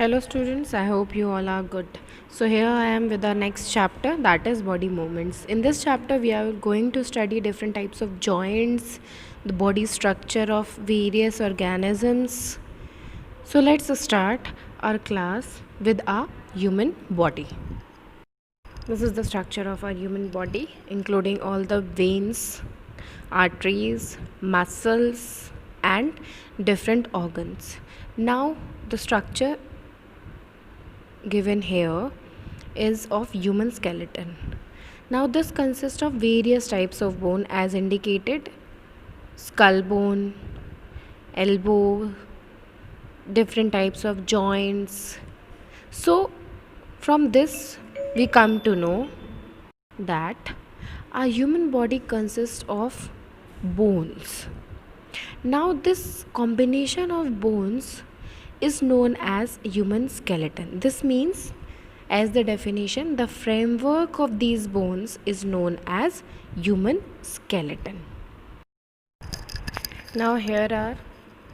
Hello students, I hope you all are good. So here I am with our next chapter, that is body movements. In this chapter we are going to study different types of joints, the body structure of various organisms. So let's start our class with our human body. This is the structure of our human body, including all the veins, arteries, muscles and different organs. Now the structure given here is of human skeleton. Now this consists of various types of bone as indicated: skull bone, elbow, different types of joints. So from this we come to know that our human body consists of bones. Now this combination of bones is known as human skeleton. This means, as the definition, the framework of these bones is known as human skeleton. Now here are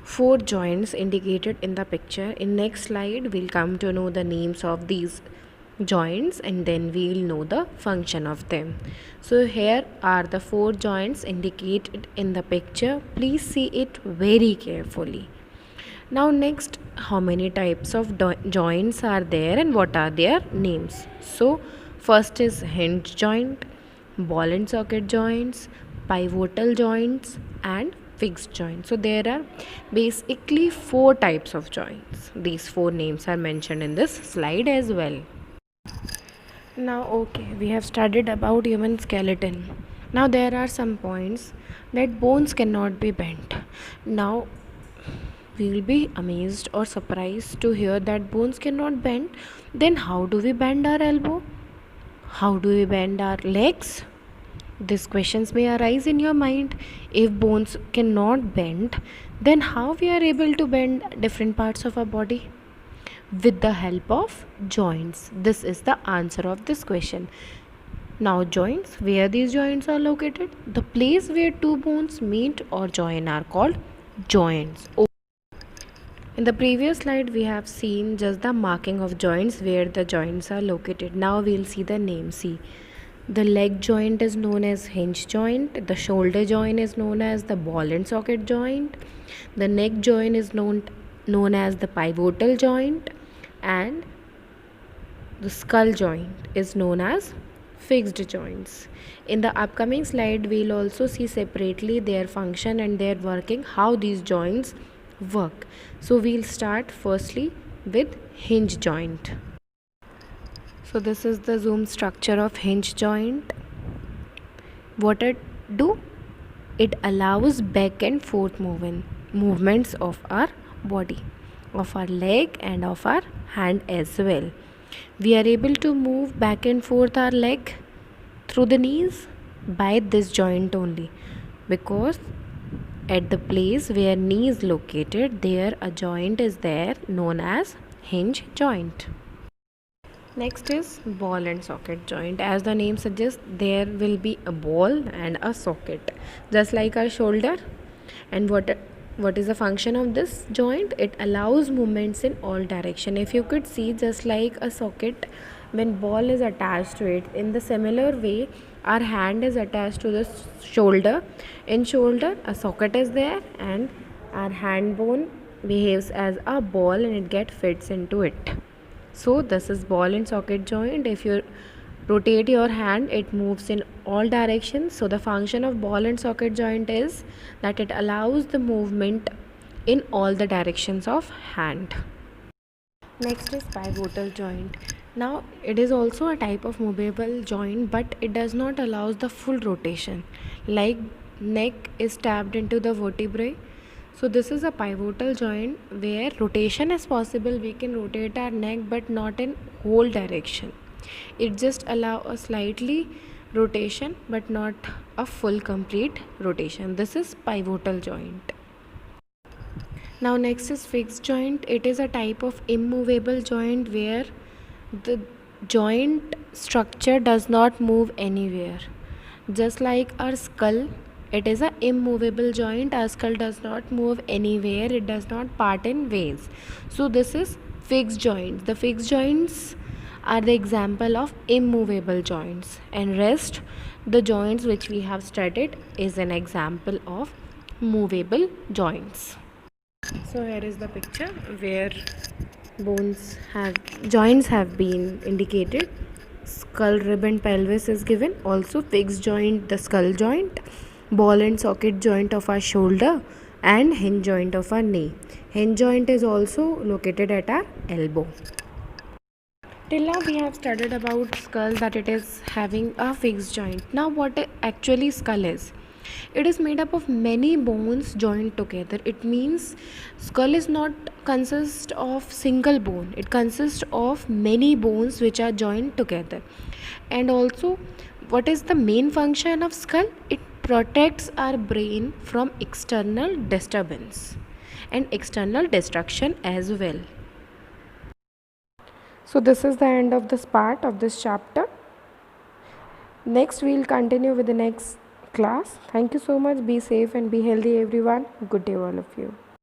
four joints indicated in the picture. In next slide we'll come to know the names of these joints and then we'll know the function of them. So here are the four joints indicated in the picture. Please see it very carefully. Now next, how many types of joints are there and what are their names? So first is hinge joint, ball and socket joints, pivotal joints and fixed joints. So there are basically four types of joints. These four names are mentioned in this slide as well. Now okay, we have studied about human skeleton. Now there are some points that bones cannot be bent. Now we will be amazed or surprised to hear that bones cannot bend. Then how do we bend our elbow? How do we bend our legs? These questions may arise in your mind. If bones cannot bend, then how we are able to bend different parts of our body? With the help of joints. This is the answer of this question. Now joints, where these joints are located? The place where two bones meet or join are called joints. In the previous slide we have seen just the marking of joints where the joints are located. Now we'll see the name. See, the leg joint is known as hinge joint, the shoulder joint is known as the ball and socket joint, the neck joint is known as the pivotal joint, and the skull joint is known as fixed joints. In the upcoming slide we'll also see separately their function and their working, how these joints work. So we'll start firstly with hinge joint. So this is the zoom structure of hinge joint. What it do? It allows back and forth movements of our body, of our leg and of our hand as well. We are able to move back and forth our leg through the knees by this joint only, because at the place where knee is located, there a joint is there known as hinge joint. Next is ball and socket joint. As the name suggests, there will be a ball and a socket, just like our shoulder. And what is the function of this joint? It allows movements in all direction. If you could see, just like a socket, when ball is attached to it, in the similar way our hand is attached to the shoulder. In shoulder a socket is there and our hand bone behaves as a ball and it fits into it. So this is ball and socket joint. If you rotate your hand, it moves in all directions. So the function of ball and socket joint is that it allows the movement in all the directions of hand. Next is pivotal joint. Now it is also a type of movable joint, but it does not allow the full rotation. Like neck is tapped into the vertebrae. So this is a pivotal joint where rotation is possible. We can rotate our neck but not in whole direction. It just allow a slightly rotation but not a full complete rotation. This is pivotal joint. Now next is fixed joint. It is a type of immovable joint where the joint structure does not move anywhere. Just like our skull, it is a immovable joint. Our skull does not move anywhere. It does not part in ways. So this is Fixed joints. The fixed joints are the example of immovable joints, and rest, the joints which we have studied, is an example of movable joints. So here is the picture where joints have been indicated. Skull, rib and pelvis is given. Also fixed joint, the skull joint, ball and socket joint of our shoulder, and hinge joint of our knee. Hinge joint is also located at our elbow. Till now we have studied about skull, that it is having a fixed joint. Now what actually skull is? It is made up of many bones joined together. It means skull is not consist of single bone. It consists of many bones which are joined together. And also, what is the main function of skull? It protects our brain from external disturbance and external destruction as well. So this is the end of this part of this chapter. Next we'll continue with the next class. Thank you so much. Be safe and be healthy, everyone. Good day, all of you.